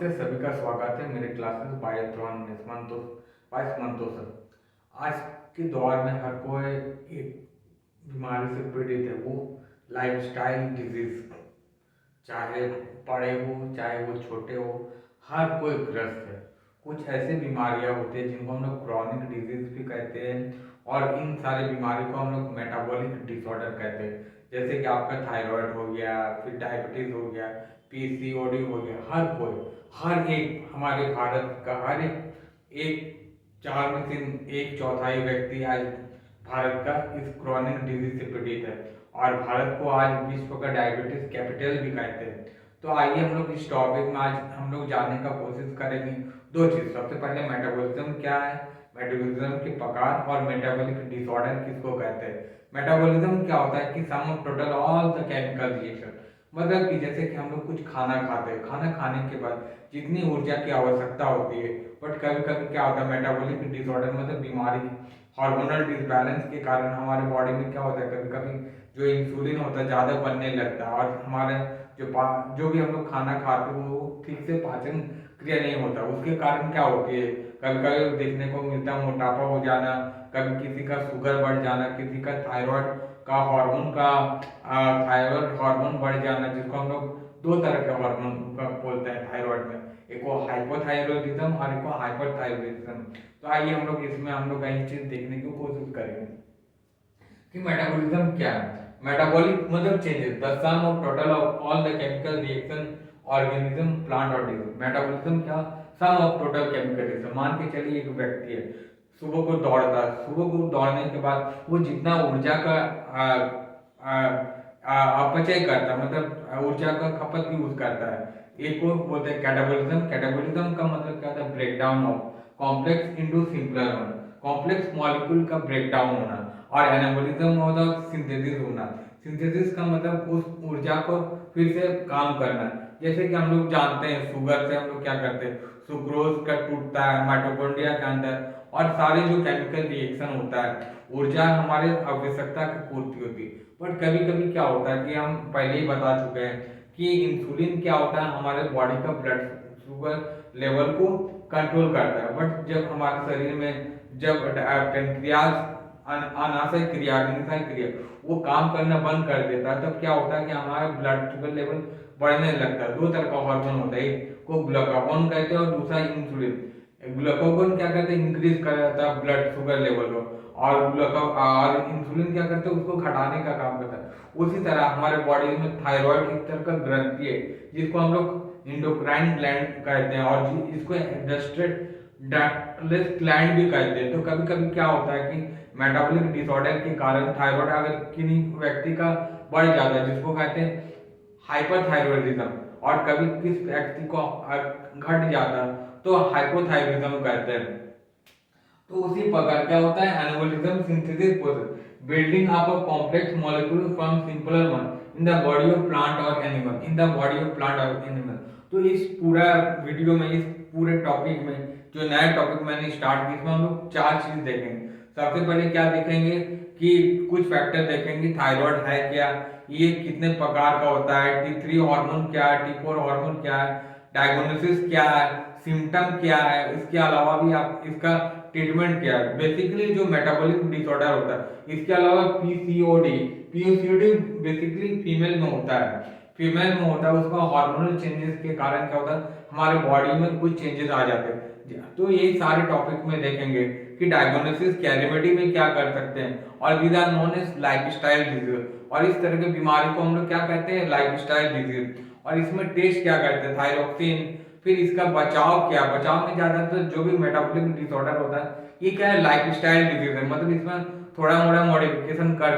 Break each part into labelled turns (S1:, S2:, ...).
S1: नमस्ते, सभी का स्वागत है मेरे क्लासेस बाईस मंतों से। आज के दौर में हर कोई एक बीमारी से पीड़ित है, वो लाइफस्टाइल डिजीज। चाहे बड़े हो चाहे वो छोटे हो, हर कोई ग्रस्त है। कुछ ऐसी बीमारियां होती है जिनको हम लोग क्रॉनिक डिजीज भी कहते हैं, और इन सारी बीमारी को हम लोग मेटाबॉलिक डिसऑर्डर कहते हैं। जैसे कि आपका थायराइड हो गया, फिर डायबिटीज हो गया, पीसीओडी हो गया। हर एक हमारे भारत का हर एक चार में से एक चौथाई व्यक्ति आज भारत का इस क्रॉनिक डिजीज से पीड़ित है, और भारत को आज विश्व का डायबिटीज कैपिटल भी कहते हैं। तो आइए हम लोग इस टॉपिक में आज हम लोग जानने का कोशिश करेंगे दो चीज। सबसे पहले मेटाबॉलिज्म क्या है, मेटाबॉलिज्म के प्रकार, और मेटाबॉलिक डिसऑर्डर किसको कहते हैं। मेटाबॉलिज्म क्या होता है कि sum of total all the chemical reaction. मतलब कि जैसे कि हम लोग कुछ खाना खाते हैं, खाना खाने के बाद जितनी ऊर्जा की आवश्यकता होती है, बट कभी कभी क्या होता है मेटाबॉलिक डिसऑर्डर मतलब बीमारी, हार्मोनल डिसबैलेंस के कारण हमारे बॉडी में क्या होता है, कभी कभी जो इंसुलिन होता है ज़्यादा बनने लगता है, और हमारे जो भी हम लोग खाना खाते हैं वो ठीक से पाचन क्रिया नहीं होता। उसके कारण क्या होती है, कभी कभी देखने को मिलता है मोटापा हो जाना, कभी किसी का शुगर बढ़ जाना, किसी का थायराइड हार्मोन बढ़ जाना, जिसको हम लोग दो तरह के हार्मोन का बोलते हैं थायराइड में, एक वो हाइपोथायरॉयडिज्म और एक वो हाइपरथायरॉयडिज्म। तो आइए हम लोग इसमें कई चीज देखने की कोशिश करेंगे कि मेटाबॉलिज्म क्या है। मेटाबॉलिक मतलब changes the sum of total of all the chemical reaction organism plant और डिजीज। मेटाबॉलिज्म क्या, sum of total chemical reaction. मान के चलिए एक व्यक्ति है, सुबह को दौड़ता है, सुबह को दौड़ने के बाद वो जितना ऊर्जा का अपचय करता है, मतलब ऊर्जा का खपत भी यूज करता है। एक को बोलते हैं कैटाबॉलिज्म। कैटाबॉलिज्म का मतलब क्या होता है, break down of complex into simpler होना, कॉम्प्लेक्स मॉलिक्यूल का ब्रेक डाउन होना। और एनाबॉलिज्म होता है सिंथेसिस होना। सिंथेसिस का मतलब उस ऊर्जा को फिर से काम करना। जैसे कि हम लोग जानते हैं शुगर से हम लोग क्या करते हैं, सुक्रोज का टूटता है माइटोकॉन्ड्रिया के अंदर, और सारे जो केमिकल रिएक्शन होता है ऊर्जा हमारे आवश्यकता की पूर्ति होती है। बट कभी कभी क्या होता है कि हम पहले ही बता चुके हैं कि इंसुलिन क्या होता है, हमारे बॉडी का ब्लड शुगर लेवल को कंट्रोल करता है। बट जब हमारे शरीर में जब पेनक्रियाज अनाशय क्रिया अग्निशय क्रिया वो काम करना बंद कर देता है, तब क्या होता है कि हमारा ब्लड शुगर लेवल बढ़ने लगता है। दो तरह का हार्मोन होता है, एक को ग्लूकागोन कहते हैं और दूसरा इंसुलिन। ग्लूकागोन क्या करते हैं, इंक्रीज कर देता है ब्लड शुगर लेवल को, और इंसुलिन क्या करते हैं, उसको घटाने का काम करता है। उसी तरह हमारे बॉडी में थायराइड एक तरह का ग्रंथि है जिसको हम लोग इंडोक्राइन ग्लैंड कहते हैं, और इसको ग्लैंड भी कहते हैं। तो कभी कभी क्या होता है कि मेटाबॉलिक डिसऑर्डर के कारण थायराइड अगर किसी व्यक्ति का बढ़ जाता है, जिसको कहते हैं हाइपरथायरॉयडिज्म, और कभी किस व्यक्ति को घट जाता है तो हाइपोथायरॉयडिज्म कहते हैं। तो उसी प्रकार क्या होता है, anabolism synthesis process, building up a complex molecule from simpler one in the body of plant और animal, in the body of plant और एनिमल। तो इस पूरा वीडियो में, इस पूरे टॉपिक में, जो नया टॉपिक मैंने स्टार्ट किया, इसमें हम लोग चार चीज देखेंगे। सबसे पहले क्या देखेंगे कि कुछ फैक्टर देखेंगे, थायराइड है क्या, ये कितने प्रकार का होता है, T3 हार्मोन क्या है, T4 हार्मोन क्या है, डायग्नोसिस क्या है, सिम्टम क्या है, इसके अलावा भी आप इसका ट्रीटमेंट क्या है। बेसिकली जो मेटाबॉलिक डिसऑर्डर होता है, इसके अलावा पीसीओडी, पीसीओडी बेसिकली फीमेल में होता है, उसका हार्मोनल चेंजेस के कारण क्या होता है, हमारे बॉडी में कुछ चेंजेस आ जाते हैं। तो ये सारे टॉपिक में देखेंगे कि डायग्नोसिस क्या, रेमेडी में क्या कर सकते हैं, और these are known as lifestyle disease. और इस तरह की बीमारी को हम लोग क्या कहते हैं, लाइफस्टाइल डिजीज। और इसमें टेस्ट क्या करते हैं, थायरोक्सिन। फिर इसका बचाव क्या, बचाव में ज्यादातर जो भी मेटाबॉलिक डिसऑर्डर होता है ये क्या है, लाइफस्टाइल डिजीज है, मतलब इसमें थोड़ा मोड़ा मॉडिफिकेशन कर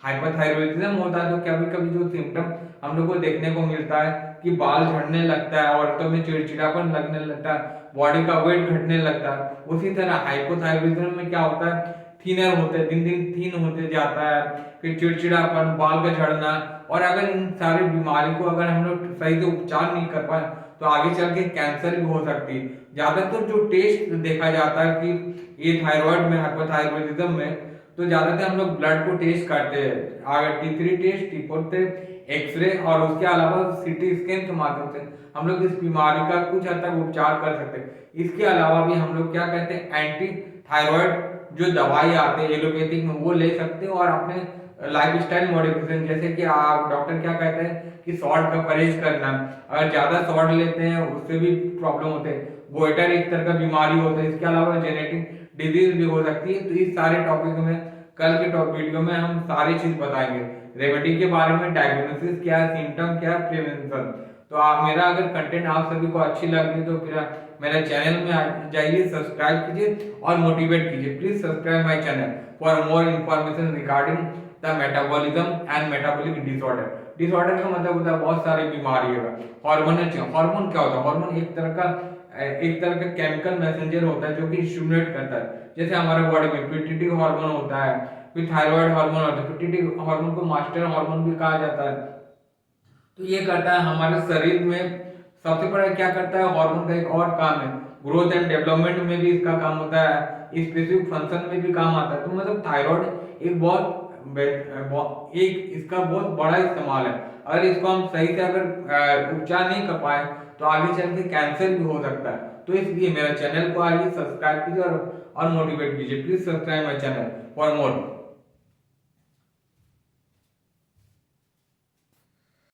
S1: हाइपरथायरॉयडिज्म होता है तो कभी कभी जो सिम्टम हम लोग को देखने को मिलता है कि बाल झड़ने लगता है, औरतों में चिड़चिड़ापन लगने लगता है, बॉडी का वेट घटने लगता है। उसी तरह हाइपोथायरॉयडिज्म में क्या होता है, थिनर होते हैं, दिन दिन थीन होते जाता है, फिर चिड़चिड़ापन, बाल का झड़ना। और अगर इन सारी बीमारी को अगर हम लोग सही से उपचार नहीं कर पाए तो आगे चल के कैंसर भी हो सकती है। ज्यादातर जो टेस्ट देखा जाता है कि ये थायराइड में, हाइपोथायरॉयडिज्म में, तो ज्यादातर हम लोग ब्लड को टेस्ट करते हैं। अगर T3 test, T4 test, x ray और उसके अलावा सीटी स्कैन के माध्यम से हम लोग इस बीमारी का कुछ हद तक उपचार कर सकते हैं। इसके अलावा भी हम लोग क्या कहते हैं, एंटी थायराइड जो दवाई आते हैं एलोपैथिक में वो ले सकते हो, और अपने लाइफ स्टाइल मॉडिफिकेशन, जैसे कि आप डॉक्टर क्या कहते हैं कि सॉल्ट का परहेज करना, अगर ज्यादा सॉल्ट लेते हैं उससे भी प्रॉब्लम होते हैं, गोइटर एक तरह का बीमारी होता है, इसके अलावा जेनेटिक डिजीज भी हो सकती है। तो इस सारे टॉपिक में कल के वीडियो में हम सारी चीज बताएंगे, रेमेडी के बारे में, डायग्नोसिस क्या है, सिम्टम क्या है, प्रिवेंशन। तो आप मेरा अगर कंटेंट आप सभी को अच्छी लग रही तो फिर मेरे चैनल में जाइए, सब्सक्राइब कीजिए और मोटिवेट कीजिए। Please subscribe my channel for more information regarding the metabolism and metabolic disorder. Disorder का मतलब होता है बहुत सारी बीमारी है। हार्मोन हार्मोन क्या होता है? हार्मोन एक तरह का केमिकल मैसेंजर होता है जो कि स्टिमुलेट करता है। जैसे हमारे बॉडी में पिट्यूटरी हार्मोन होता है, फिर थायराइड हार्मोन होता है। पिट्यूटरी हार्मोन को मास्टर हार्मोन भी कहा जाता है। तो ये करता है हमारे शरीर में, सबसे बड़ा क्या करता है हार्मोन का एक और काम है, ग्रोथ एंड डेवलपमेंट में भी इसका काम होता है, स्पेसिफिक फंक्शन में भी काम आता है। तो मतलब थायराइड एक इसका बहुत बड़ा इस्तेमाल है। अगर इसको हम सही से अगर उपचार नहीं कर पाए तो आगे चल के कैंसर भी हो सकता है। तो इसलिए मेरा चैनल को आइए सब्सक्राइब कीजिए और मोटिवेट कीजिए। Please subscribe my channel for more.